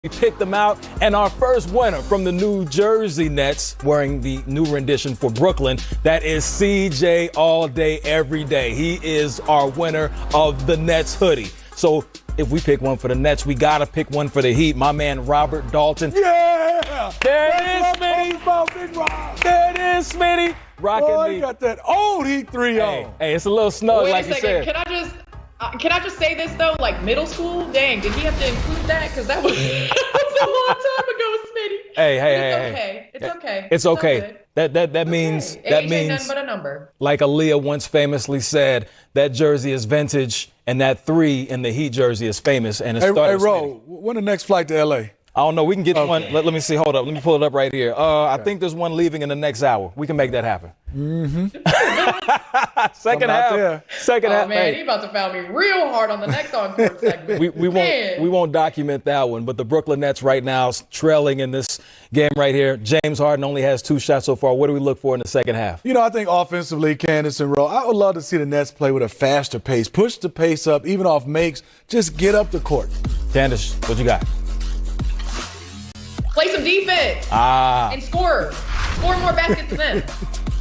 We picked them out, and our first winner from the New Jersey Nets, wearing the new rendition for Brooklyn, that is CJ all day, every day. He is our winner of the Nets hoodie. So if we pick one for the Nets, we got to pick one for the Heat. My man, Robert Dalton. Yeah! There it is, Smitty. There it is, Smitty. Rocking Boy, me. you got that old Heat 3 on. Hey, it's a little snug, Wait like a you second. said. Can I just say this though? Like middle school? Dang, did he have to include that? Because that was, that was a long time ago, Smitty. Hey. It's okay. It's okay. That means okay. that Age ain't means nothing but a number. like Aaliyah once famously said, that jersey is vintage and that 3 in the Heat jersey is famous. And it started. Hey, Ro, when the next flight to L.A.? I don't know. We can get Okay. one. Let me see. Hold up. Let me pull it up right here. I think there's one leaving in the next hour. We can make that happen. Second half. Second half. Man, Hey, he about to foul me real hard on the next encore segment. we won't document that one. But the Brooklyn Nets right now trailing in this game right here. James Harden only has 2 shots so far. What do we look for in the second half? You know, I think offensively, Candace and Ro, I would love to see the Nets play with a faster pace. Push the pace up, even off makes. Just get up the court. Candace, what you got? Play some defense and score. Score more baskets than them.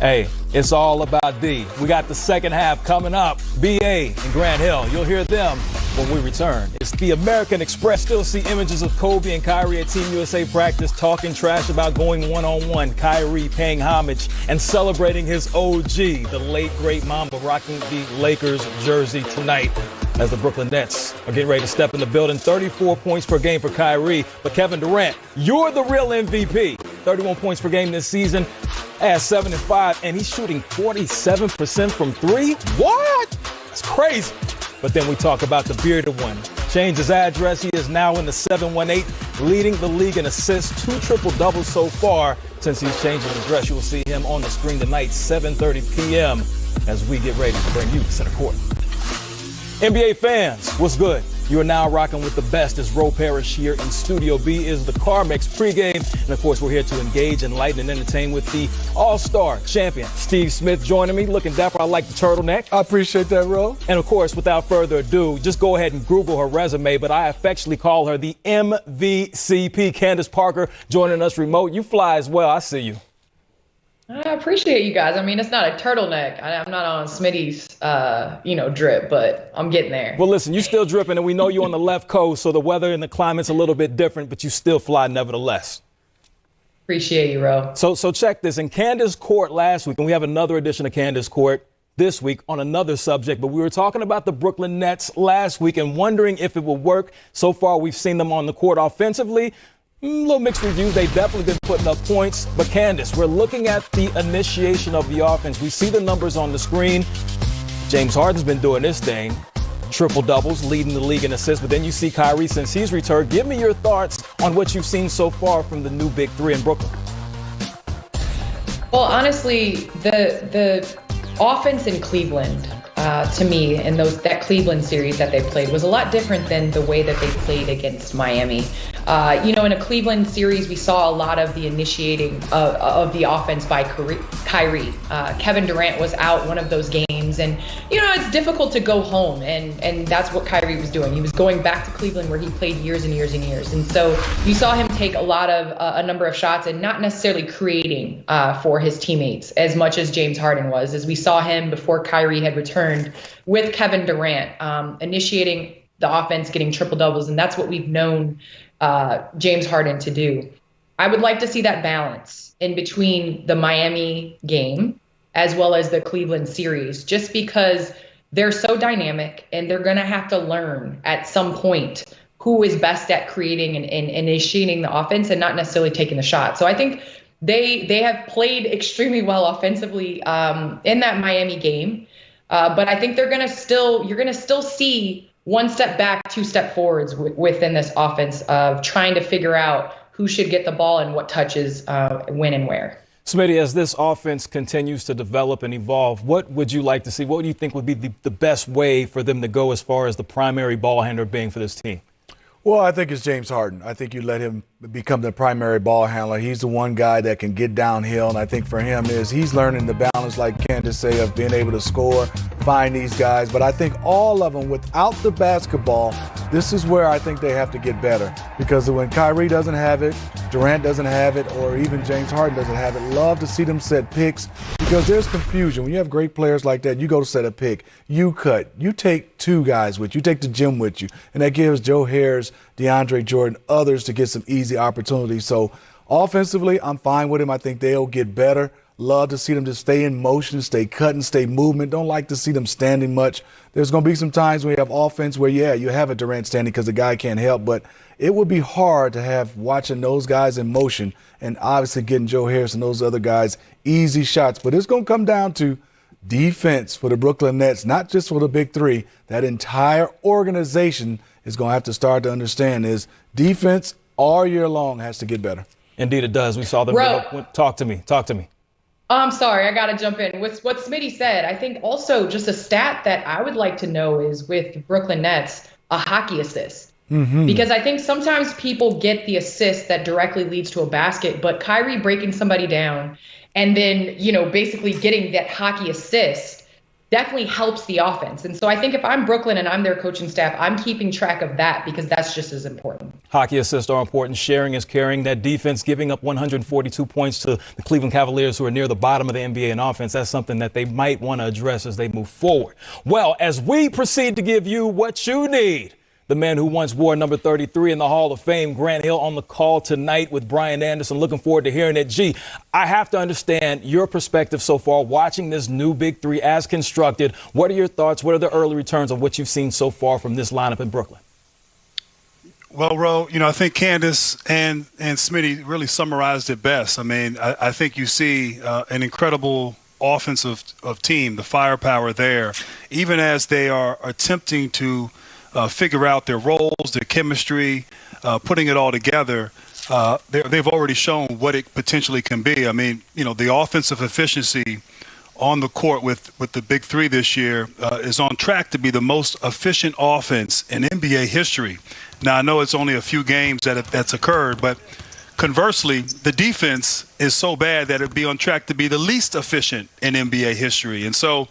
Hey, it's all about D. We got the second half coming up. BA and Grant Hill. You'll hear them when we return. It's the American Express. Still see images of Kobe and Kyrie at Team USA practice talking trash about going one-on-one. Kyrie paying homage and celebrating his OG, the late, great Mamba, rocking the Lakers jersey tonight as the Brooklyn Nets are getting ready to step in the building. 34 points per game for Kyrie. But Kevin Durant, you're the real MVP. 31 points per game this season at 7 and 5, and he's shooting 47% from 3. What? It's crazy. But then we talk about the bearded one. Changed his address. He is now in the 718, leading the league in assists, 2 triple-doubles so far since he's changed his address. You will see him on the screen tonight, 7:30 p.m. as we get ready to bring you to center court. NBA fans, what's good? You are now rocking with the best. As Ro Parrish here in Studio B is the Car Mix pregame. And of course, we're here to engage, enlighten, and entertain with the All-Star champion, Steve Smith, joining me. Looking dapper. I like the turtleneck. I appreciate that, Ro. And of course, without further ado, just go ahead and Google her resume, but I affectionately call her the MVCP. Candace Parker joining us remote. You fly as well. I see you. I appreciate you guys. I mean, it's not a turtleneck. I'm not on Smitty's, drip, but I'm getting there. Well, listen, you still dripping, and we know you're on the left coast, so the weather and the climate's a little bit different, but you still fly nevertheless. Appreciate you, Ro. So check this. In Candace Court last week, and we have another edition of Candace Court this week on another subject, but we were talking about the Brooklyn Nets last week and wondering if it will work. So far, we've seen them on the court offensively. A little mixed reviews. They've definitely been putting up points. But Candace, we're looking at the initiation of the offense. We see the numbers on the screen. James Harden's been doing this thing. Triple doubles, leading the league in assists. But then you see Kyrie since he's returned. Give me your thoughts on what you've seen so far from the new Big Three in Brooklyn. Well, honestly, the offense in Cleveland, to me, and that Cleveland series that they played was a lot different than the way that they played against Miami. In a Cleveland series, we saw a lot of the initiating of the offense by Kyrie. Kevin Durant was out one of those games, and it's difficult to go home, and that's what Kyrie was doing. He was going back to Cleveland where he played years and years and years, and so you saw him take a number of shots and not necessarily creating for his teammates as much as James Harden was, as we saw him before Kyrie had returned with Kevin Durant, initiating the offense, getting triple doubles, and that's what we've known James Harden to do. I would like to see that balance in between the Miami game as well as the Cleveland series, just because they're so dynamic and they're going to have to learn at some point who is best at creating and initiating the offense and not necessarily taking the shot. So I think they have played extremely well offensively in that Miami game. But I think you're going to still see one step back, 2 step forwards within this offense of trying to figure out who should get the ball and what touches when and where. Smitty, as this offense continues to develop and evolve, what would you like to see? What do you think would be the best way for them to go as far as the primary ball handler being for this team? Well, I think it's James Harden. I think you let him become the primary ball handler. He's the one guy that can get downhill, and I think for him he's learning the balance, like Candace say, of being able to score, find these guys. But I think all of them, without the basketball, this is where I think they have to get better, because when Kyrie doesn't have it, Durant doesn't have it, or even James Harden doesn't have it, love to see them set picks, because there's confusion. When you have great players like that, you go to set a pick, you cut, you take two guys with you, you take the gym with you, and that gives Joe Harris, DeAndre Jordan, others to get some easy opportunities. So offensively, I'm fine with him. I think they'll get better. Love to see them just stay in motion, stay cutting, stay movement. Don't like to see them standing much. There's going to be some times when you have offense where, yeah, you have a Durant standing because the guy can't help, but it would be hard to have watching those guys in motion and obviously getting Joe Harris and those other guys easy shots. But it's going to come down to defense for the Brooklyn Nets, not just for the big three. That entire organization is going to have to start to understand is defense all year long has to get better. Indeed it does. We saw them. Talk to me. I'm sorry, I got to jump in. With what Smitty said, I think also just a stat that I would like to know is with the Brooklyn Nets, a hockey assist. Mm-hmm. Because I think sometimes people get the assist that directly leads to a basket, but Kyrie breaking somebody down and then, basically getting that hockey assist definitely helps the offense. And so I think if I'm Brooklyn and I'm their coaching staff, I'm keeping track of that because that's just as important. Hockey assists are important. Sharing is caring. That defense giving up 142 points to the Cleveland Cavaliers, who are near the bottom of the NBA in offense, that's something that they might want to address as they move forward. Well, as we proceed to give you what you need, the man who once wore number 33 in the Hall of Fame, Grant Hill, on the call tonight with Brian Anderson. Looking forward to hearing it. G, I have to understand your perspective so far watching this new Big Three as constructed. What are your thoughts? What are the early returns of what you've seen so far from this lineup in Brooklyn? Well, Ro, I think Candace and Smitty really summarized it best. I mean, I think you see an incredible offensive team, the firepower there, even as they are attempting to figure out their roles, their chemistry, putting it all together. They've already shown what it potentially can be. I mean, the offensive efficiency on the court with the Big Three this year is on track to be the most efficient offense in NBA history. Now, I know it's only a few games that's occurred, but conversely, the defense is so bad that it'd be on track to be the least efficient in NBA history. And so,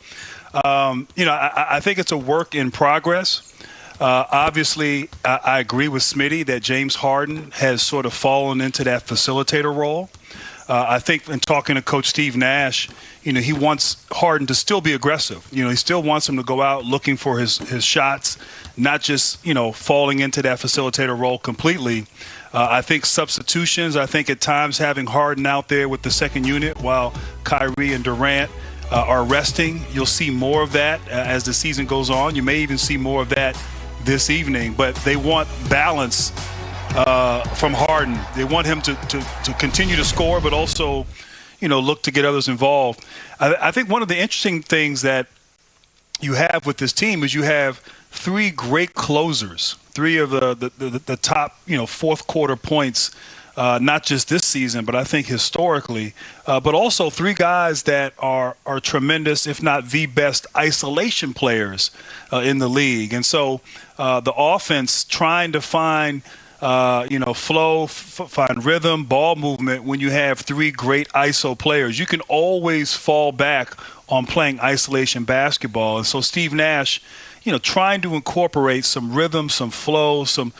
I think it's a work in progress. Obviously, I agree with Smitty that James Harden has sort of fallen into that facilitator role. I think in talking to Coach Steve Nash, he wants Harden to still be aggressive. He still wants him to go out looking for his shots, not just, falling into that facilitator role completely. I think substitutions, I think at times having Harden out there with the second unit while Kyrie and Durant are resting, you'll see more of that as the season goes on. You may even see more of that this evening, but they want balance from Harden. They want him to continue to score, but also, look to get others involved. I think one of the interesting things that you have with this team is you have three great closers, three of the top, fourth quarter points, not just this season, but I think historically, but also three guys that are tremendous, if not the best isolation players in the league. And so the offense trying to find flow, find rhythm, ball movement when you have three great ISO players. You can always fall back on playing isolation basketball. And so Steve Nash, trying to incorporate some rhythm, some flow, some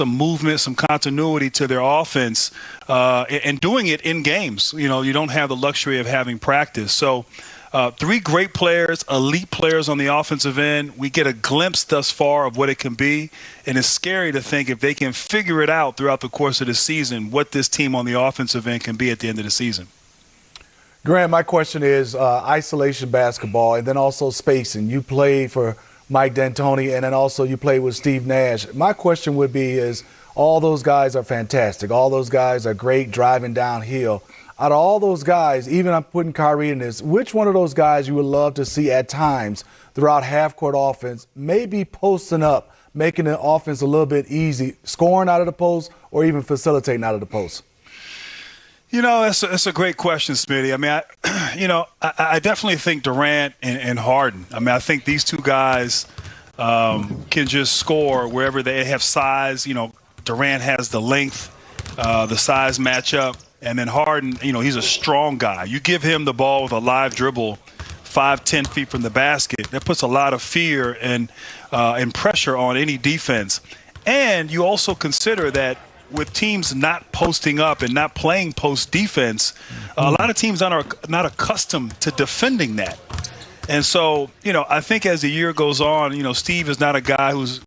movement, some continuity to their offense, and doing it in games. You don't have the luxury of having practice. So three great players, elite players on the offensive end. We get a glimpse thus far of what it can be, and it's scary to think if they can figure it out throughout the course of the season, what this team on the offensive end can be at the end of the season. Grant, my question is isolation basketball and then also spacing. You played for Mike D'Antoni, and then also you played with Steve Nash. My question would be is all those guys are fantastic. All those guys are great driving downhill. Out of all those guys, even I'm putting Kyrie in this, which one of those guys you would love to see at times throughout half-court offense, maybe posting up, making the offense a little bit easy, scoring out of the post or even facilitating out of the post? That's a great question, Smitty. I mean, I definitely think Durant and Harden. I mean, I think these two guys can just score wherever they have size. Durant has the length the size matchup. And then Harden, he's a strong guy. You give him the ball with a live dribble 5-10 feet from the basket, that puts a lot of fear and pressure on any defense. And you also consider that with teams not posting up and not playing post defense, a lot of teams are not accustomed to defending that. And so, I think as the year goes on, Steve is not a guy who's